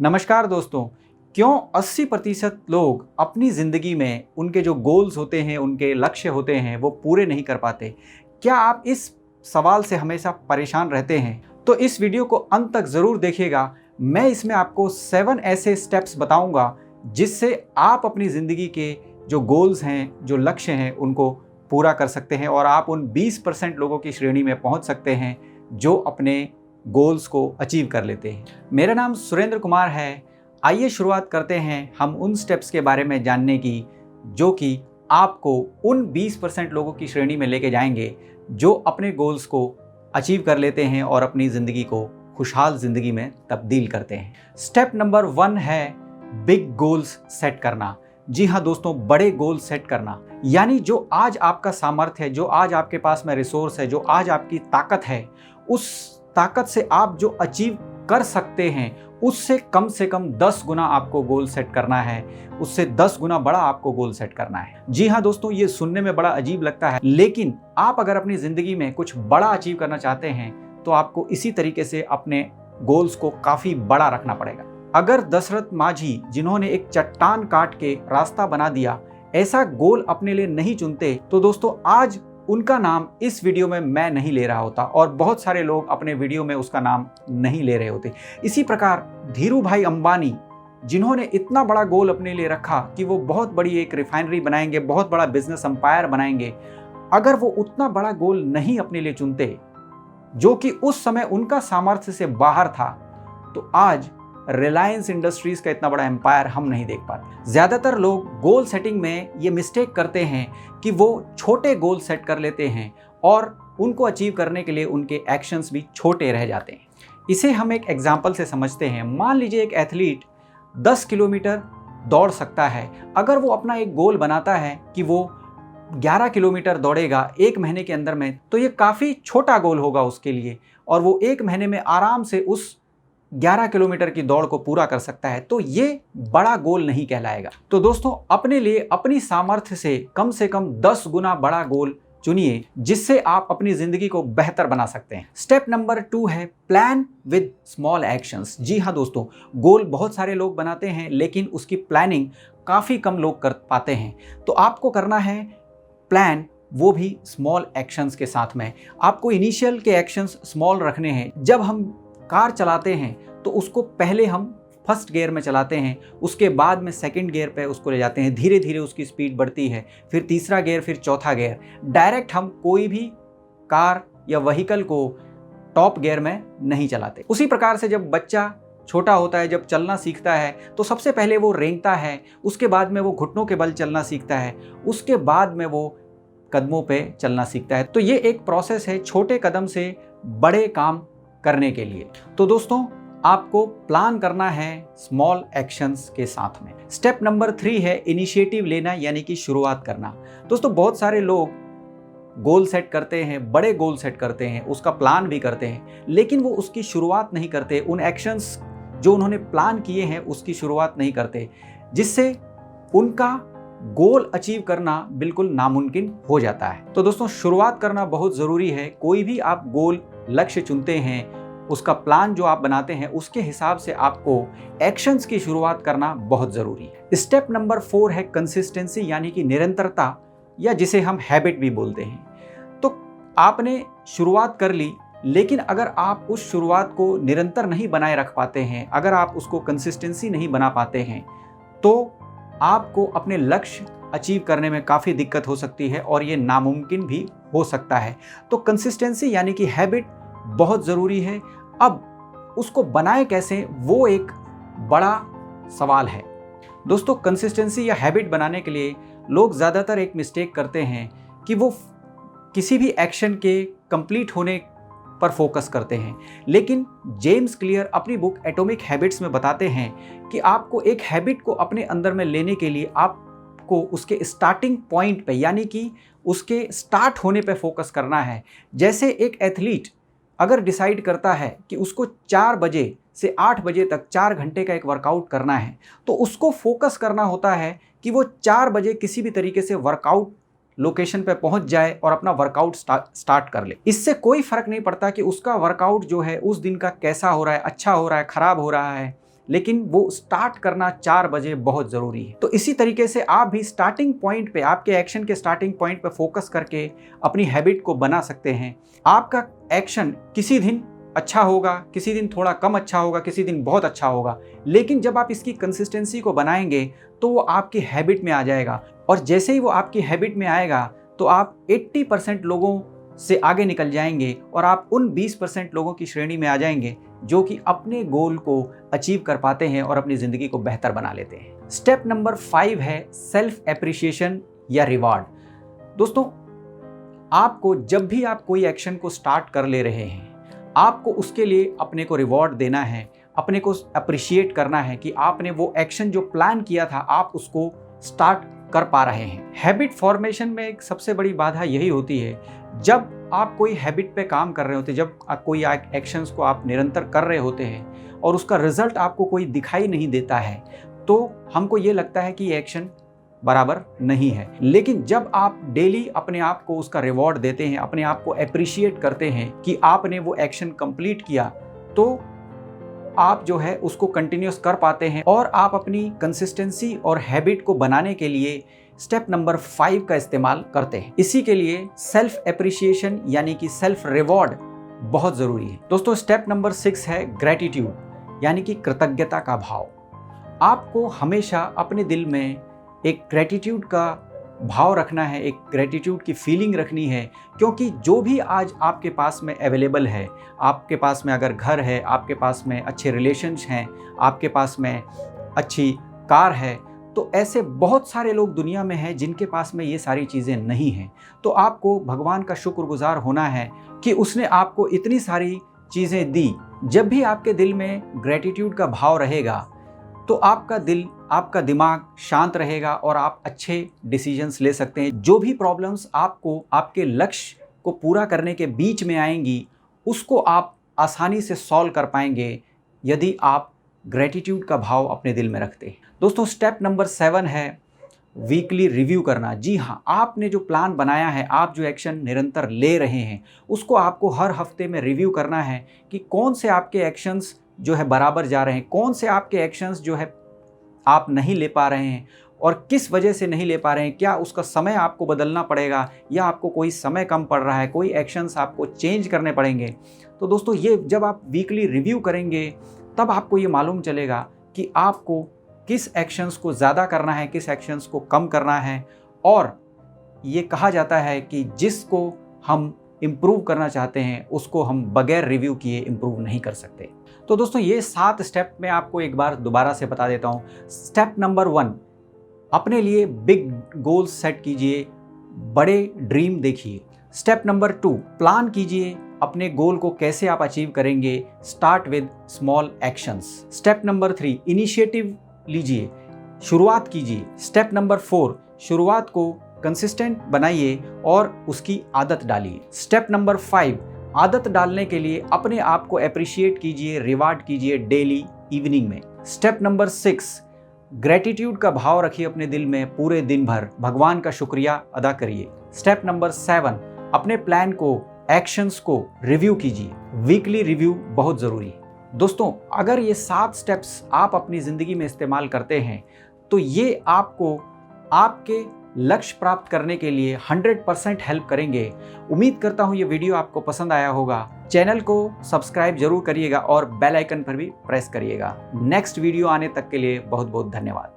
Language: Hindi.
नमस्कार दोस्तों। क्यों 80% लोग अपनी ज़िंदगी में उनके जो गोल्स होते हैं, उनके लक्ष्य होते हैं, वो पूरे नहीं कर पाते? क्या आप इस सवाल से हमेशा परेशान रहते हैं? तो इस वीडियो को अंत तक ज़रूर देखिएगा। मैं इसमें आपको 7 ऐसे स्टेप्स बताऊंगा जिससे आप अपनी ज़िंदगी के जो गोल्स हैं, जो लक्ष्य हैं, उनको पूरा कर सकते हैं और आप उन 20% लोगों की श्रेणी में पहुंच सकते हैं जो अपने गोल्स को अचीव कर लेते हैं। मेरा नाम सुरेंद्र कुमार है। आइए शुरुआत करते हैं हम उन स्टेप्स के बारे में जानने की जो कि आपको उन 20% लोगों की श्रेणी में लेके जाएंगे जो अपने गोल्स को अचीव कर लेते हैं और अपनी ज़िंदगी को खुशहाल ज़िंदगी में तब्दील करते हैं। स्टेप नंबर 1 है बिग गोल्स सेट करना। जी हाँ दोस्तों, बड़े गोल सेट करना यानी जो आज आपका सामर्थ्य है, जो आज आपके पास में रिसोर्स है, जो आज आपकी ताकत है, उस ताकत से आप जो अचीव कर सकते हैं उससे कम से कम 10 गुना आपको गोल सेट करना है, उससे 10 गुना बड़ा आपको गोल सेट करना है। जी हाँ दोस्तों, ये सुनने में बड़ा अजीब लगता है, लेकिन आप अगर अपनी ज़िंदगी में कुछ बड़ा अचीव करना चाहते हैं तो आपको इसी तरीके से अपने गोल्स को काफ़ी बड़ा रखना पड़ेगा। अगर दशरथ माझी, जिन्होंने एक चट्टान काट के रास्ता बना दिया, ऐसा गोल अपने लिए नहीं चुनते तो दोस्तों आज उनका नाम इस वीडियो में मैं नहीं ले रहा होता और बहुत सारे लोग अपने वीडियो में उसका नाम नहीं ले रहे होते। इसी प्रकार धीरू भाई अंबानी, जिन्होंने इतना बड़ा गोल अपने लिए रखा कि वो बहुत बड़ी एक रिफाइनरी बनाएंगे, बहुत बड़ा बिजनेस एम्पायर बनाएंगे, अगर वो उतना बड़ा गोल नहीं अपने लिए चुनते जो कि उस समय उनका सामर्थ्य से बाहर था, तो आज रिलायंस इंडस्ट्रीज का इतना बड़ा एम्पायर हम नहीं देख पाते। ज़्यादातर लोग गोल सेटिंग में ये मिस्टेक करते हैं कि वो छोटे गोल सेट कर लेते हैं और उनको अचीव करने के लिए उनके एक्शंस भी छोटे रह जाते हैं। इसे हम एक एग्जाम्पल से समझते हैं। मान लीजिए एक एथलीट 10 किलोमीटर दौड़ सकता है। अगर वो अपना एक गोल बनाता है कि वो 11 किलोमीटर दौड़ेगा 1 महीने के अंदर में, तो ये काफ़ी छोटा गोल होगा उसके लिए और वो 1 महीने में आराम से उस 11 किलोमीटर की दौड़ को पूरा कर सकता है, तो ये बड़ा गोल नहीं कहलाएगा। तो दोस्तों, अपने लिए अपनी सामर्थ्य से कम 10 गुना बड़ा गोल चुनिए जिससे आप अपनी जिंदगी को बेहतर बना सकते हैं। स्टेप नंबर 2 है प्लान विद स्मॉल एक्शंस। जी हाँ दोस्तों, गोल बहुत सारे लोग बनाते हैं लेकिन उसकी प्लानिंग काफ़ी कम लोग कर पाते हैं। तो आपको करना है प्लान, वो भी स्मॉल एक्शंस के साथ में। आपको इनिशियल के एक्शंस स्मॉल रखने हैं। जब हम कार चलाते हैं तो उसको पहले हम फर्स्ट गियर में चलाते हैं, उसके बाद में सेकंड गियर पे उसको ले जाते हैं, धीरे धीरे उसकी स्पीड बढ़ती है, फिर तीसरा गियर, फिर चौथा गियर। डायरेक्ट हम कोई भी कार या व्हीकल को टॉप गियर में नहीं चलाते। उसी प्रकार से जब बच्चा छोटा होता है, जब चलना सीखता है तो सबसे पहले वो रेंगता है, उसके बाद में वो घुटनों के बल चलना सीखता है, उसके बाद में वो कदमों पे चलना सीखता है। तो ये एक प्रोसेस है छोटे कदम से बड़े काम करने के लिए। तो दोस्तों, आपको प्लान करना है स्मॉल एक्शंस के साथ में। स्टेप नंबर 3 है इनिशिएटिव लेना यानी कि शुरुआत करना। दोस्तों, बहुत सारे लोग गोल सेट करते हैं, बड़े गोल सेट करते हैं, उसका प्लान भी करते हैं, लेकिन वो उसकी शुरुआत नहीं करते। उन एक्शंस जो उन्होंने प्लान किए हैं उसकी शुरुआत नहीं करते, जिससे उनका गोल अचीव करना बिल्कुल नामुमकिन हो जाता है। तो दोस्तों, शुरुआत करना बहुत ज़रूरी है। कोई भी आप गोल लक्ष्य चुनते हैं, उसका प्लान जो आप बनाते हैं उसके हिसाब से आपको एक्शंस की शुरुआत करना बहुत ज़रूरी है। स्टेप नंबर 4 है कंसिस्टेंसी यानी कि निरंतरता, या जिसे हम हैबिट भी बोलते हैं। तो आपने शुरुआत कर ली, लेकिन अगर आप उस शुरुआत को निरंतर नहीं बनाए रख पाते हैं, अगर आप उसको कंसिस्टेंसी नहीं बना पाते हैं, तो आपको अपने लक्ष्य अचीव करने में काफ़ी दिक्कत हो सकती है और ये नामुमकिन भी हो सकता है। तो कंसिस्टेंसी यानी कि हैबिट बहुत ज़रूरी है। अब उसको बनाए कैसे, वो एक बड़ा सवाल है। दोस्तों, कंसिस्टेंसी या हैबिट बनाने के लिए लोग ज़्यादातर एक मिस्टेक करते हैं कि वो किसी भी एक्शन के कंप्लीट होने पर फोकस करते हैं, लेकिन जेम्स क्लियर अपनी बुक एटॉमिक हैबिट्स में बताते हैं कि आपको एक हैबिट को अपने अंदर में लेने के लिए आपको उसके स्टार्टिंग पॉइंट पे यानी कि उसके स्टार्ट होने पे फोकस करना है। जैसे एक एथलीट अगर डिसाइड करता है कि उसको 4 बजे से 8 बजे तक 4 घंटे का एक वर्कआउट करना है, तो उसको फोकस करना होता है कि वो 4 बजे किसी भी तरीके से वर्कआउट लोकेशन पे पहुंच जाए और अपना वर्कआउट स्टार्ट कर ले। इससे कोई फ़र्क नहीं पड़ता कि उसका वर्कआउट जो है उस दिन का कैसा हो रहा है, अच्छा हो रहा है, ख़राब हो रहा है, लेकिन वो स्टार्ट करना 4 बजे बहुत ज़रूरी है। तो इसी तरीके से आप भी स्टार्टिंग पॉइंट पे, आपके एक्शन के स्टार्टिंग पॉइंट पे फोकस करके अपनी हैबिट को बना सकते हैं। आपका एक्शन किसी दिन अच्छा होगा, किसी दिन थोड़ा कम अच्छा होगा, किसी दिन बहुत अच्छा होगा, लेकिन जब आप इसकी कंसिस्टेंसी को बनाएंगे तो वो आपकी हैबिट में आ जाएगा। और जैसे ही वो आपकी हैबिट में आएगा तो आप 80% लोगों से आगे निकल जाएंगे और आप उन 20% लोगों की श्रेणी में आ जाएंगे जो कि अपने गोल को अचीव कर पाते हैं और अपनी ज़िंदगी को बेहतर बना लेते हैं। स्टेप नंबर 5 है सेल्फ एप्रिशिएशन या रिवार्ड। दोस्तों, आपको जब भी आप कोई एक्शन को स्टार्ट कर ले रहे हैं, आपको उसके लिए अपने को रिवॉर्ड देना है, अपने को अप्रिशिएट करना है कि आपने वो एक्शन जो प्लान किया था आप उसको स्टार्ट कर पा रहे हैं। हैबिट फॉर्मेशन में एक सबसे बड़ी बाधा यही होती है, जब आप कोई हैबिट पे काम कर रहे होते हैं, जब आप कोई एक्शंस को आप निरंतर कर रहे होते हैं और उसका रिजल्ट आपको कोई दिखाई नहीं देता है, तो हमको ये लगता है कि ये एक्शन बराबर नहीं है। लेकिन जब आप डेली अपने आप को उसका रिवॉर्ड देते हैं, अपने आप को अप्रिशिएट करते हैं कि आपने वो एक्शन कंप्लीट किया, तो आप जो है उसको कंटिन्यूस कर पाते हैं और आप अपनी कंसिस्टेंसी और हैबिट को बनाने के लिए स्टेप नंबर 5 का इस्तेमाल करते हैं। इसी के लिए सेल्फ एप्रिशिएशन यानी कि सेल्फ रिवॉर्ड बहुत ज़रूरी है। दोस्तों, स्टेप नंबर 6 है ग्रेटिट्यूड यानी कि कृतज्ञता का भाव। आपको हमेशा अपने दिल में एक ग्रेटिट्यूड का भाव रखना है, एक ग्रेटिट्यूड की फीलिंग रखनी है, क्योंकि जो भी आज आपके पास में अवेलेबल है, आपके पास में अगर घर है, आपके पास में अच्छे रिलेशंस हैं, आपके पास में अच्छी कार है, तो ऐसे बहुत सारे लोग दुनिया में हैं जिनके पास में ये सारी चीज़ें नहीं हैं। तो आपको भगवान का शुक्रगुजार होना है कि उसने आपको इतनी सारी चीज़ें दी। जब भी आपके दिल में ग्रेटिट्यूड का भाव रहेगा तो आपका दिल, आपका दिमाग शांत रहेगा और आप अच्छे डिसीजंस ले सकते हैं। जो भी प्रॉब्लम्स आपको आपके लक्ष्य को पूरा करने के बीच में आएंगी, उसको आप आसानी से सॉल्व कर पाएंगे यदि आप ग्रेटिट्यूड का भाव अपने दिल में रखते हैं। दोस्तों, स्टेप नंबर 7 है वीकली रिव्यू करना। जी हाँ, आपने जो प्लान बनाया है, आप जो एक्शन निरंतर ले रहे हैं, उसको आपको हर हफ्ते में रिव्यू करना है कि कौन से आपके एक्शंस जो है बराबर जा रहे हैं, कौन से आपके एक्शंस जो है आप नहीं ले पा रहे हैं और किस वजह से नहीं ले पा रहे हैं। क्या उसका समय आपको बदलना पड़ेगा या आपको कोई समय कम पड़ रहा है, कोई एक्शंस आपको चेंज करने पड़ेंगे। तो दोस्तों, ये जब आप वीकली रिव्यू करेंगे तब आपको ये मालूम चलेगा कि आपको किस एक्शंस को ज़्यादा करना है, किस एक्शंस को कम करना है। और ये कहा जाता है कि जिसको हम इम्प्रूव करना चाहते हैं उसको हम बगैर रिव्यू किए इम्प्रूव नहीं कर सकते। तो दोस्तों, ये 7 स्टेप मैं आपको एक बार दोबारा से बता देता हूँ। स्टेप नंबर 1, अपने लिए बिग गोल्स सेट कीजिए, बड़े ड्रीम देखिए। स्टेप नंबर 2, प्लान कीजिए अपने गोल को कैसे आप अचीव करेंगे। Start with small actions. Step number 3, initiative लीजिए, शुरुआत कीजिए। स्टेप नंबर 4, शुरुआत को कंसिस्टेंट बनाइए और उसकी आदत डालिए। स्टेप नंबर 5, आदत डालने के लिए अपने आप को अप्रिशिएट कीजिए, रिवार्ड कीजिए डेली इवनिंग में। स्टेप नंबर 6, ग्रेटिट्यूड का भाव रखिए अपने दिल में, पूरे दिन भर भगवान का शुक्रिया अदा करिए। स्टेप नंबर 7, अपने प्लान को, एक्शंस को रिव्यू कीजिए। वीकली रिव्यू बहुत ज़रूरी है। दोस्तों, अगर ये 7 स्टेप्स आप अपनी ज़िंदगी में इस्तेमाल करते हैं तो ये आपको आपके लक्ष्य प्राप्त करने के लिए 100% हेल्प करेंगे। उम्मीद करता हूँ ये वीडियो आपको पसंद आया होगा। चैनल को सब्सक्राइब जरूर करिएगा और बेल आइकन पर भी प्रेस करिएगा। नेक्स्ट वीडियो आने तक के लिए बहुत बहुत धन्यवाद।